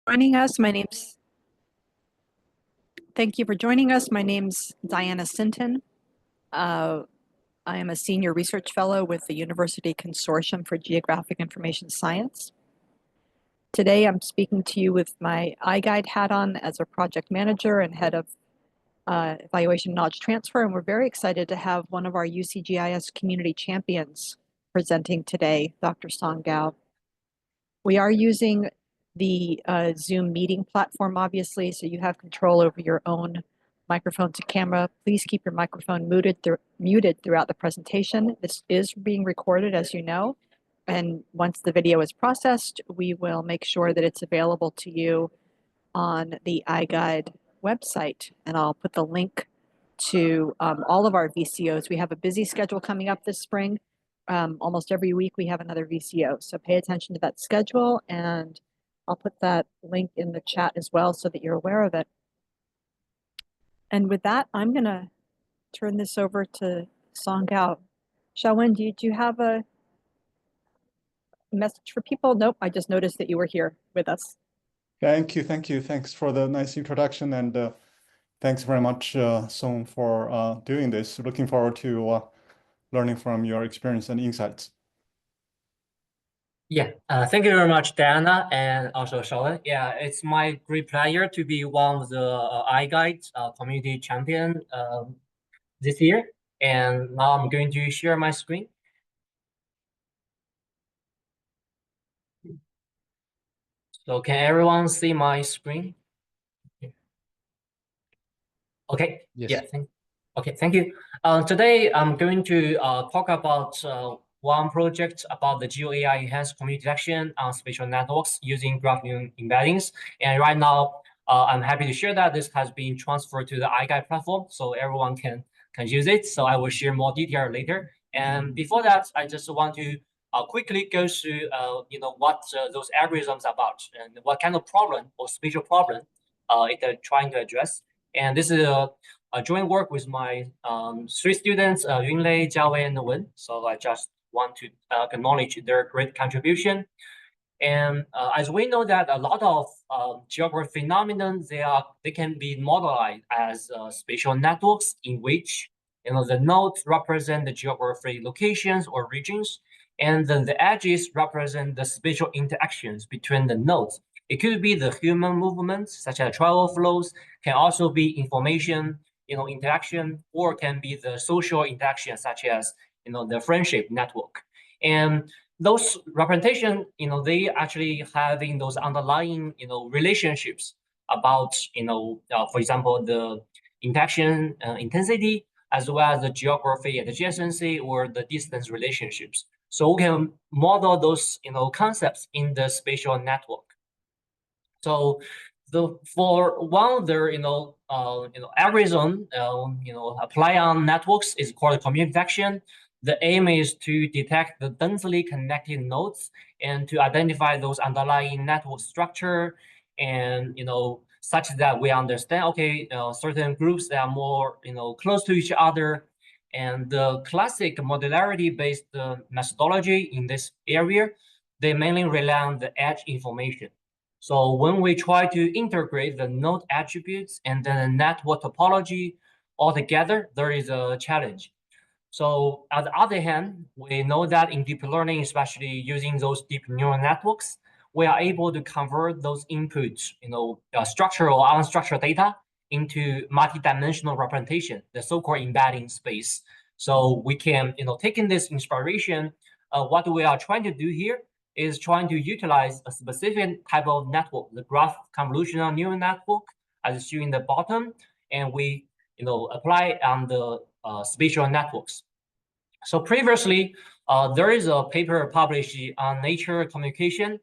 Joining us. Thank you for joining us. My name's Diana Sinton. I am a senior research fellow with the University Consortium for Geographic Information Science. Today, I'm speaking to you with my iGuide hat on as a project manager and head of evaluation knowledge transfer, and we're very excited to have one of our UCGIS community champions presenting today, Dr. Song Gao. We are using the Zoom meeting platform, obviously, so you have control over your own microphone to camera. Please keep your microphone muted throughout the presentation. This is being recorded, as you know, and once the video is processed, we will make sure that it's available to you on the iGuide website, and I'll put the link to all of our VCOs. We have a busy schedule coming up this spring. Almost every week we have another VCO, so pay attention to that schedule, and I'll put that link in the chat as well so that you're aware of it. And with that, I'm going to turn this over to Song Gao. Xiaowen, do you have a message for people? Nope, I just noticed that you were here with us. Thank you. Thanks for the nice introduction, and thanks very much, Song, for doing this. Looking forward to learning from your experience and insights. Yeah, thank you very much, Diana, and also Shaolin. Yeah, it's my great pleasure to be one of the iGuide community champion this year. And now I'm going to share my screen. So can everyone see my screen? Okay. Yes. Yeah. Okay. Thank you. Today I'm going to talk about one project about the GeoAI-enhanced community action on spatial networks using graph embeddings. And right now, I'm happy to share that this has been transferred to the iGuide platform, so everyone can use it. So I will share more detail later. And before that, I just want to quickly go through, what those algorithms are about and what kind of problem or spatial problem they're trying to address. And this is a joint work with my 3 students, Yunlei, Jiawei, and Wen. So I just want to acknowledge their great contribution. And as we know that a lot of geographic phenomena, they can be modeled as spatial networks in which the nodes represent the geographic locations or regions, and then the edges represent the spatial interactions between the nodes. It could be the human movements, such as travel flows, can also be information, interaction, or can be the social interaction, such as, the friendship network. And those representation, they actually having those underlying, relationships about, for example, the interaction intensity, as well as the geography adjacency or the distance relationships. So we can model those, concepts in the spatial network. So for one of their algorithm apply on networks is called community action. The aim is to detect the densely connected nodes and to identify those underlying network structure, and such that we understand, okay, certain groups that are more close to each other. And the classic modularity-based methodology in this area, they mainly rely on the edge information. So when we try to integrate the node attributes and then the network topology all together, there is a challenge. So on the other hand, we know that in deep learning, especially using those deep neural networks, we are able to convert those inputs, structural or unstructured data into multidimensional representation, the so-called embedding space. So we can, taking this inspiration, what we are trying to do here is trying to utilize a specific type of network, the graph convolutional neural network, as shown in the bottom, and we, apply on the spatial networks. So previously, there is a paper published on Nature Communication.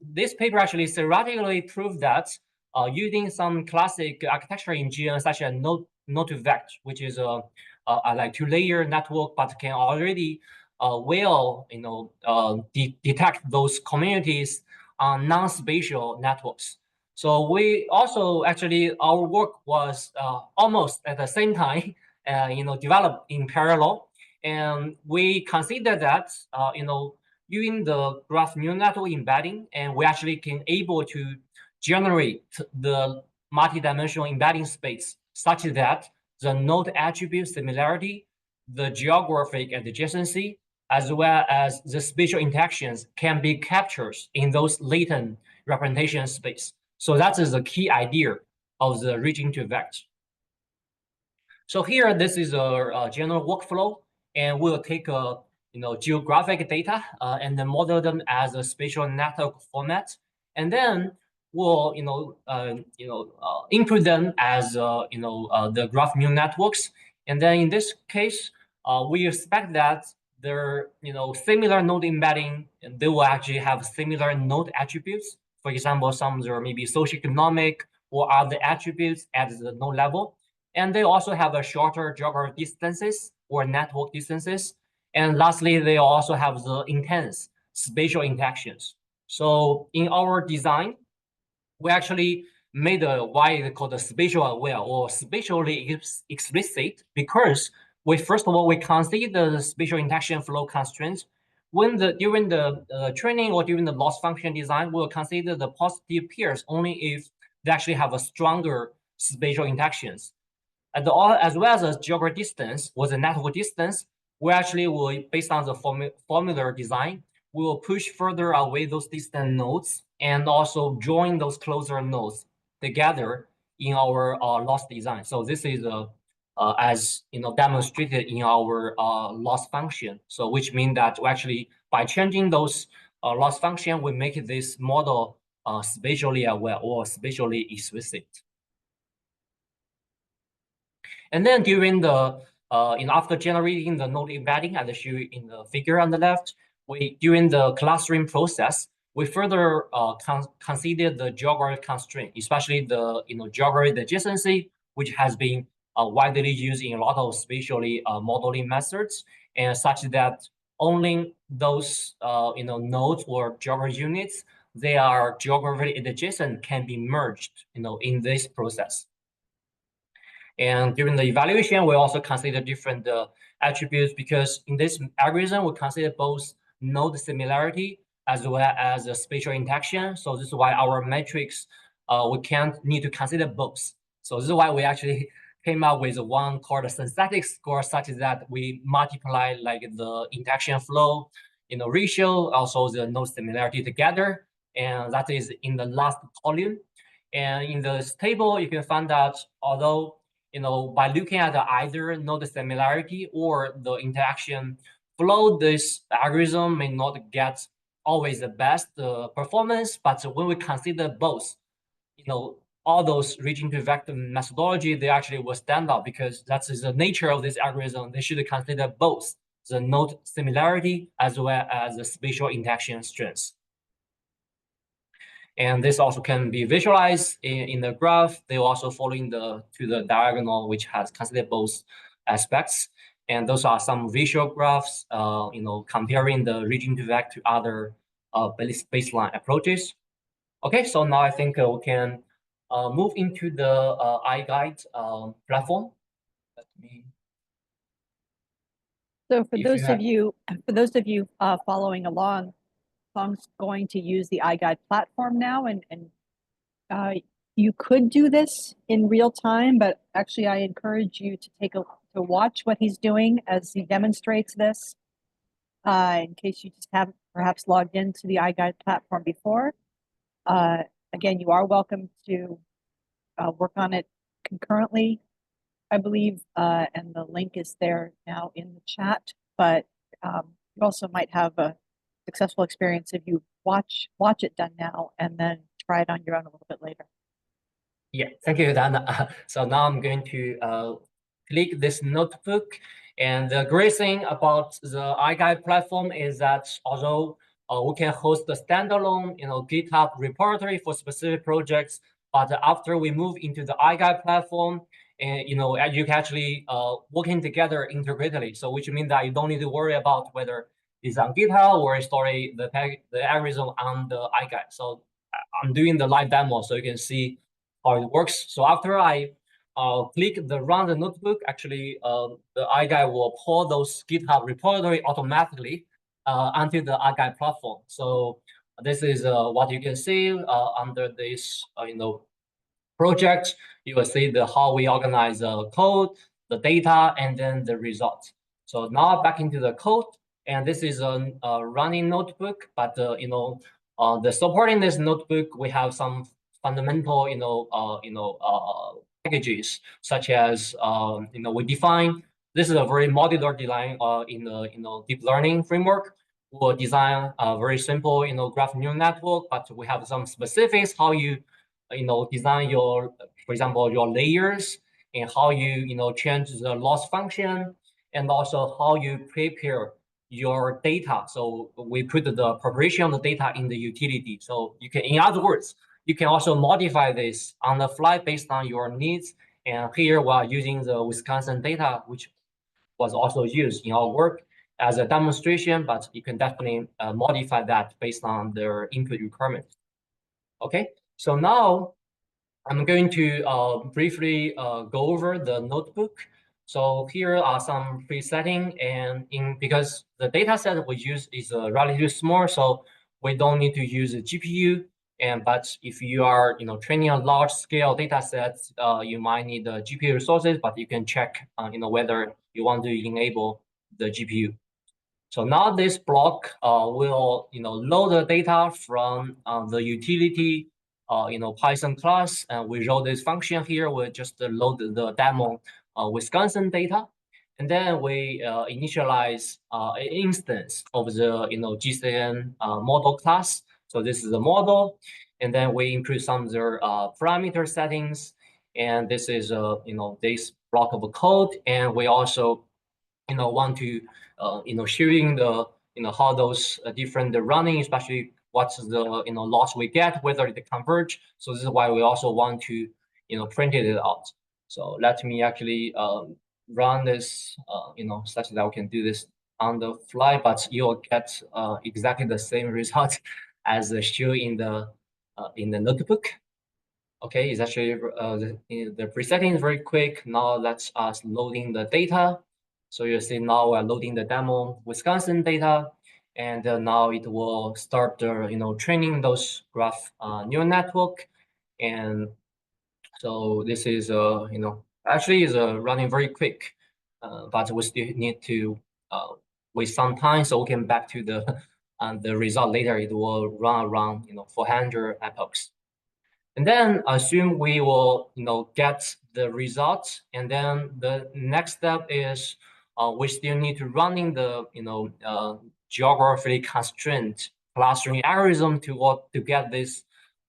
This paper actually theoretically proved that using some classic architecture in GNN, such as node-to-vect, which is a like 2-layer network, but can already detect those communities on non-spatial networks. So we also actually, our work was almost at the same time, developed in parallel. And we consider that, using the graph neural network embedding, and we actually can able to generate the multidimensional embedding space such that the node attribute similarity, the geographic adjacency, as well as the spatial interactions can be captured in those latent representation space. So that is the key idea of the region to vector. So here, this is a general workflow, and we'll take geographic data and then model them as a spatial network format, and then we'll input them as the graph neural networks. And then in this case, we expect that they're similar node embedding, and they will actually have similar node attributes. For example, some are maybe socioeconomic or other attributes at the node level. And they also have a shorter geographic distances or network distances. And lastly, they also have the intense spatial interactions. So in our design, we actually made why they call the spatial aware or spatially explicit, because first of all, we consider the spatial interaction flow constraints. During the training or during the loss function design, we'll consider the positive pairs only if they actually have a stronger spatial interactions. As well as the geographic distance or the network distance, we actually will, based on the formula design, we will push further away those distant nodes and also join those closer nodes together in our loss design. So this is as demonstrated in our loss function. So which means that we actually, by changing those loss function, we make this model spatially aware or spatially explicit. And then during the after generating the node embedding, as shown in the figure on the left, during the clustering process, we further consider the geographic constraint, especially the geographic adjacency, which has been widely used in a lot of spatially modeling methods, and such that only those nodes or geographic units they are geographically adjacent can be merged in this process. And during the evaluation, we also consider different attributes, because in this algorithm, we consider both node similarity as well as the spatial interaction. So this is why our metrics, we need to consider both. So this is why we actually came up with one called a synthetic score, such that we multiply like the interaction flow, ratio, also the node similarity together. And that is in the last column. And in this table, you can find out, although by looking at either node similarity or the interaction flow, this algorithm may not get always the best performance. But when we consider both, all those region to vector methodology, they actually will stand out, because that is the nature of this algorithm. They should consider both the node similarity as well as the spatial interaction strengths. And this also can be visualized in the graph. They also following to the diagonal, which has considered both aspects. And those are some visual graphs, comparing the region to vector to other baseline approaches. Okay, so now I think we can move into the iGuide platform. Let me. So for those of you following along, I'm going to use the iGuide platform now, and you could do this in real time, but actually I encourage you to watch what he's doing as he demonstrates this, in case you just haven't perhaps logged into the iGuide platform before. Again, you are welcome to work on it concurrently, I believe, and the link is there now in the chat, but you also might have a successful experience if you watch it done now and then try it on your own a little bit later. Yeah, thank you, Dana. So now I'm going to click this notebook. And the great thing about the iGuide platform is that although we can host the standalone GitHub repository for specific projects, but after we move into the iGuide platform, and you can actually working together integratedly. So which means that you don't need to worry about whether it's on GitHub or storing the algorithm on the iGuide. So I'm doing the live demo so you can see how it works. So after I click the run the notebook, actually the iGuide will pull those GitHub repository automatically onto the iGuide platform. So This is what you can see under this project. You will see the how we organize the code, the data, and then the results. So now back into the code, and this is a running notebook, but the supporting this notebook, we have some fundamental packages such as we define. This is a very modular design in the deep learning framework. We'll design a very simple graph neural network, but we have some specifics how you design your, for example, your layers, and how you change the loss function, and also how you prepare your data. So we put the preparation of the data in the utility. So you can, in other words, you can also modify this on the fly based on your needs. And here we are using the Wisconsin data, which was also used in our work as a demonstration, but you can definitely modify that based on their input requirements. Okay, so now I'm going to briefly go over the notebook. So here are some presetting, and because the data set we use is relatively small, so we don't need to use a GPU. But if you are training a large scale data set, you might need the GPU resources, but you can check whether you want to enable the GPU. So now this block will load the data from the utility Python class, and we wrote this function here. We just load the demo Wisconsin data, and then we initialize an instance of the GCN model class. So this is the model, and then we input some of their parameter settings, and this is this block of code, and we also want to showing the how those different running, especially what's the loss we get, whether it converge. So this is why we also want to print it out. So let me actually run this such that we can do this on the fly, but you'll get exactly the same result as shown in the notebook. Okay, it's actually the presetting is very quick. Now let's us loading the data. So you see now we're loading the demo Wisconsin data, and now it will start training those graph neural network. And so this is actually is running very quick, but we still need to wait some time so we can back to the result later. It will run around 400 epochs. And then assume we will, get the results. And then the next step is we still need to running the, geographically constrained clustering algorithm to get this,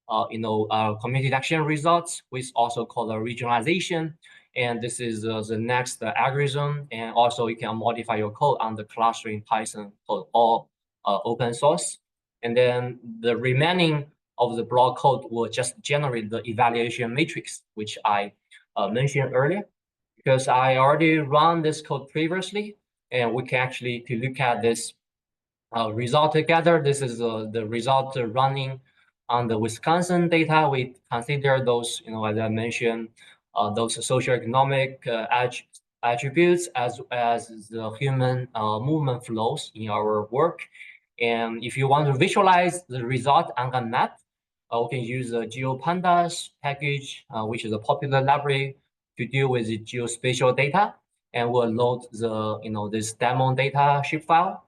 community detection results, which also called a regionalization. And this is the next algorithm. And also you can modify your code on the clustering Python code, all open source. And then the remaining of the block code will just generate the evaluation matrix, which I mentioned earlier, because I already run this code previously, and we can actually to look at this result together. This is the result running on the Wisconsin data. We consider those, as I mentioned, those socioeconomic attributes as the human movement flows in our work. And if you want to visualize the result on a map, we can use the GeoPandas package, which is a popular library to deal with the geospatial data, and we'll load the this demo data shapefile,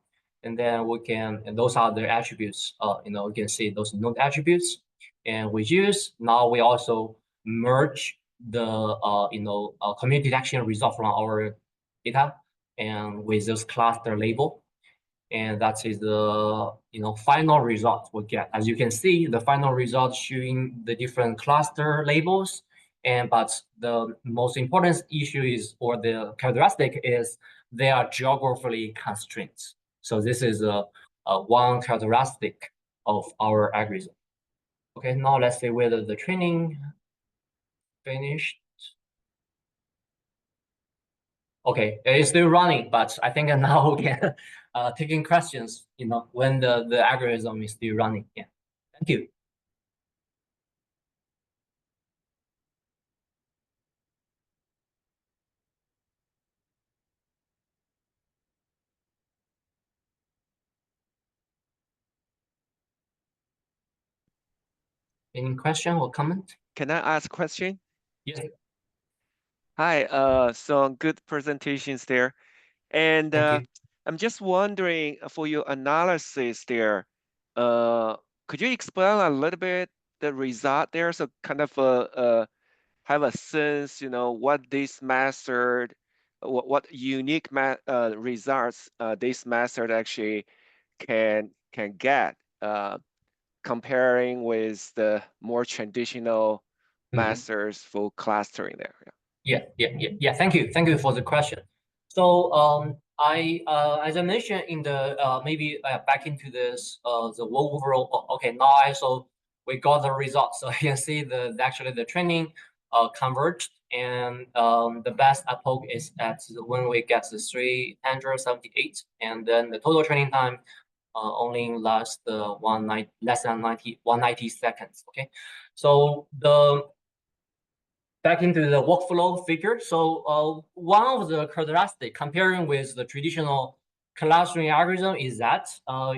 and then we can, and those are the attributes. You can see those node attributes, and we use now we also merge the community detection result from our data and with this cluster label. And that is the final result we get. As you can see, the final result showing the different cluster labels. But the most important issue is, or the characteristic is, they are geographically constrained. So this is one characteristic of our algorithm. Okay, now let's see whether the training finished. Okay, it's still running, but I think now we can taking questions, when the algorithm is still running. Yeah, thank you. Any question or comment? Can I ask a question? Yes. Hi, some good presentations there. And Thank you. I'm just wondering for your analysis there, could you explain a little bit the result there? So kind of have a sense, what this method, what unique results this method actually can get, comparing with the more traditional methods for clustering there. Yeah. Thank you for the question. So as I mentioned in the maybe back into this the overall. Okay, now we got the results. So you can see actually the training converged, and the best epoch is at when we get the 378, and then the total training time only lasts less than 190 seconds. Okay, so back into the workflow figure. So one of the characteristics comparing with the traditional clustering algorithm is that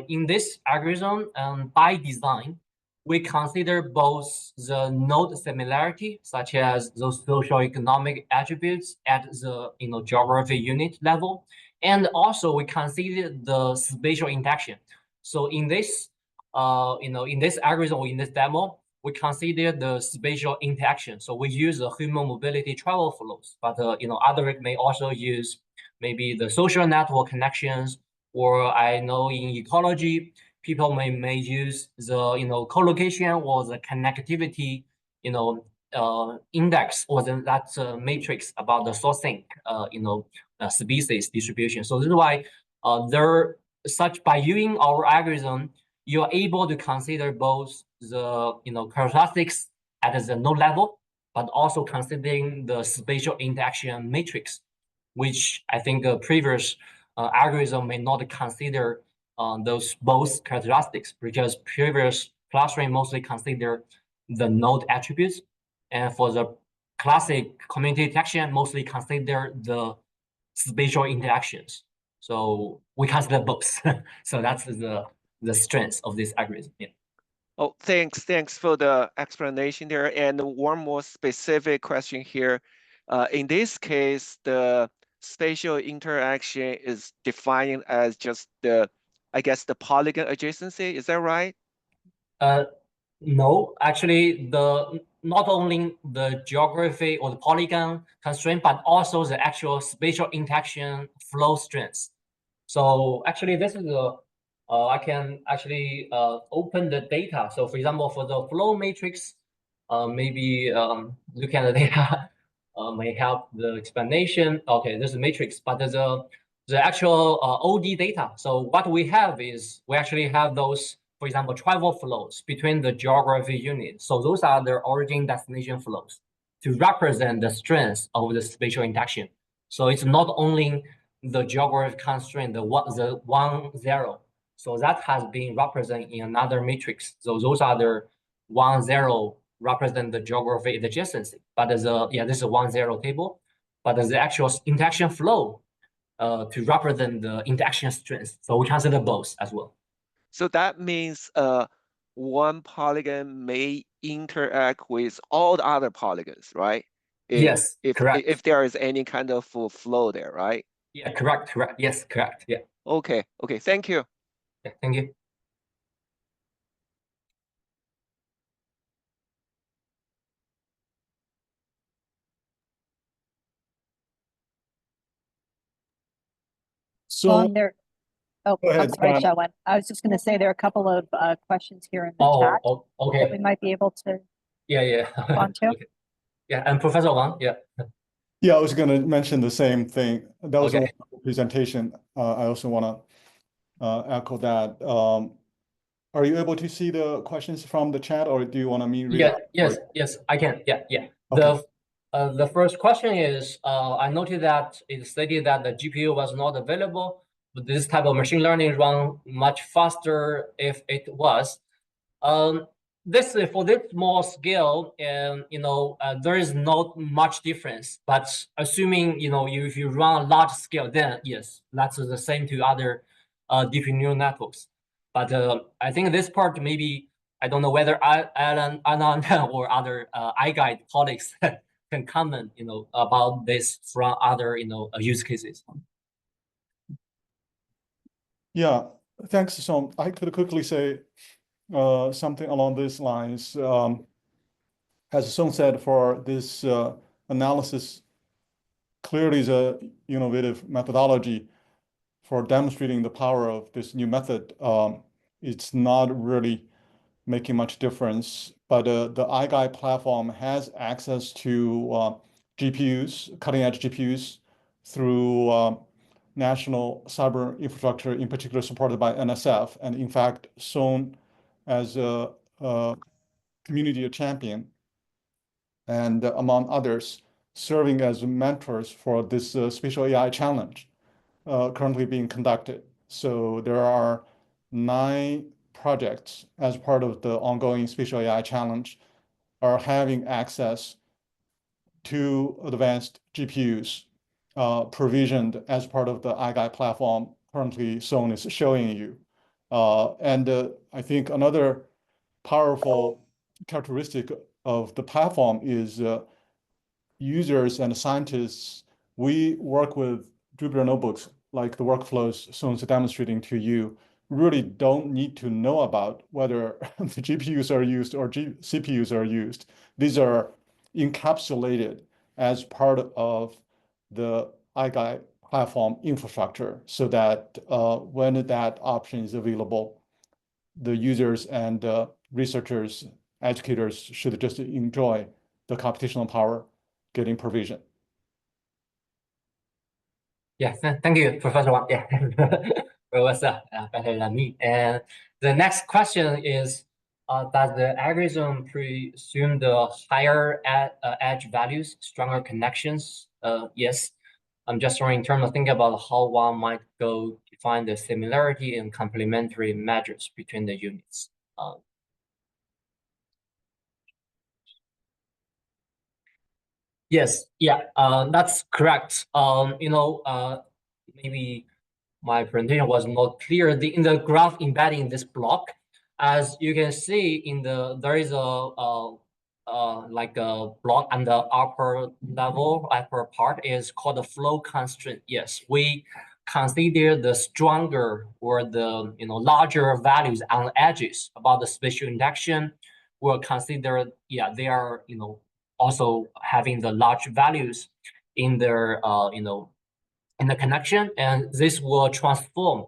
in this algorithm, by design, we consider both the node similarity, such as those socioeconomic attributes at the geography unit level, and also we consider the spatial interaction. So in this in this algorithm or in this demo, we consider the spatial interaction. So we use the human mobility travel flows, but other may also use maybe the social network connections, or I know in ecology, people may use the collocation or the connectivity index or that matrix about the sourcing species distribution. So this is why by using our algorithm, you're able to consider both the characteristics at the node level, but also considering the spatial interaction matrix, which I think the previous algorithm may not consider those both characteristics, because previous clustering mostly consider the node attributes, and for the classic community detection mostly consider the spatial interactions. So we consider both. So that's the strength of this algorithm. Yeah. Oh, thanks for the explanation there. And one more specific question here. In this case, the spatial interaction is defined as just I guess the polygon adjacency. Is that right? No, actually, not only the geography or the polygon constraint, but also the actual spatial interaction flow strengths. So actually, this is I can actually open the data. So for example, for the flow matrix, maybe looking at the data may help the explanation. Okay, this is matrix, but the actual OD data. So what we have is we actually have those, for example, travel flows between the geography units. So those are the origin destination flows to represent the strength of the spatial interaction. So it's not only the geographic constraint, the 1, 0. So that has been represented in another matrix. So those are the 1, 0 represent the geography adjacency. But this is a 1, 0 table. But the actual interaction flow to represent the interaction strength. So we consider both as well. So that means one polygon may interact with all the other polygons, right? Yes, correct. If there is any kind of flow there, right? Yeah, correct. Yes, correct. Yeah. Okay. Thank you. Yeah, thank you. So Oh, go ahead, I'm sorry, John. Shawan. I was just going to say there are a couple of questions here in the chat Okay. that we might be able to Yeah. respond to. Okay. Yeah, and Professor Wang, yeah. Yeah, I was going to mention the same thing. That was Okay. one presentation. I also want to echo that. Are you able to see the questions from the chat, or do you want me to read out? Yes, I can. Yeah. Okay. The first question is, I noted that it stated that the GPU was not available, but this type of machine learning run much faster if it was. This for this small scale, and there is not much difference. But assuming if you run a large scale, then yes, that's the same to other deep neural networks. But I think this part maybe I don't know whether Alan, Anand, or other iGuide colleagues can comment, about this from other, use cases. Yeah, thanks, Song. I could quickly say something along these lines. As Song said, for this analysis, clearly is a innovative methodology for demonstrating the power of this new method. It's not really making much difference, but the iGuide platform has access to GPUs, cutting-edge GPUs, through national cyber infrastructure, in particular supported by NSF, and in fact, shown as a community champion, and among others, serving as mentors for this Spatial AI challenge currently being conducted. So there are 9 projects as part of the ongoing Spatial AI challenge are having access to advanced GPUs provisioned as part of the iGuide platform currently Song is showing you. I think another powerful characteristic of the platform is users and scientists, we work with Jupyter notebooks, like the workflows Song's demonstrating to you, really don't need to know about whether the GPUs are used or CPUs are used. These are encapsulated as part of the iGuide platform infrastructure so that when that option is available, the users and researchers, educators should just enjoy the computational power getting provision. Yeah, thank you, Professor Wang. Yeah, Professor, better than me. And the next question is, does the algorithm presume the higher edge values, stronger connections? Yes. I'm just trying in terms of thinking about how one might go define the similarity and complementary measures between the units. Yes, yeah, that's correct. Maybe my presentation was not clear. In the graph embedding this block, as you can see there is like a block on the upper part is called the flow constraint. Yes, we consider the stronger or the larger values on the edges about the spatial induction. We'll consider, yeah, they are also having the large values in their in the connection, and this will transform.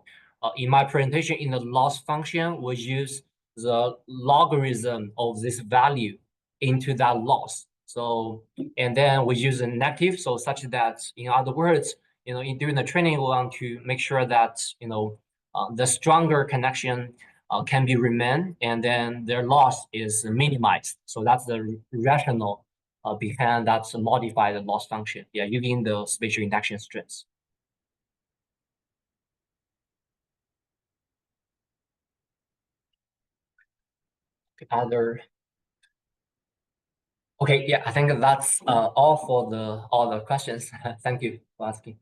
In my presentation, in the loss function, we use the logarithm of this value into that loss. So, and then we use a negative, so such that, in other words, during the training, we want to make sure that the stronger connection can be remain, and then their loss is minimized. So that's the rationale behind that modified loss function. Yeah, using the spatial induction strengths. Okay, yeah, I think that's all for all the questions. Thank you for asking.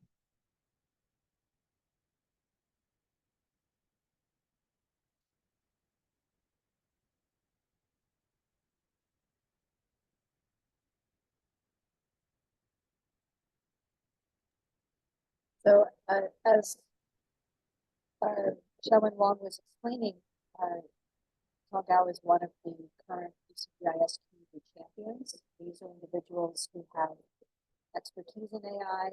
So as Xiaowen Wang was explaining, Tong Gao is one of the current ECGIS community champions. These are individuals who have expertise in AI,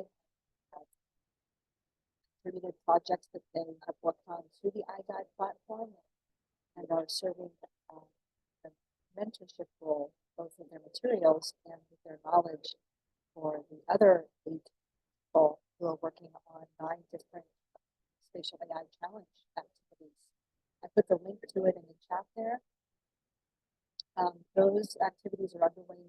contributed projects that they have worked on through the iGuide platform, and are serving a mentorship role, both in their materials and with their knowledge for the other 8 people who are working on 9 different spatial AI challenge activities. I put the link to it in the chat there. Those activities are underway now.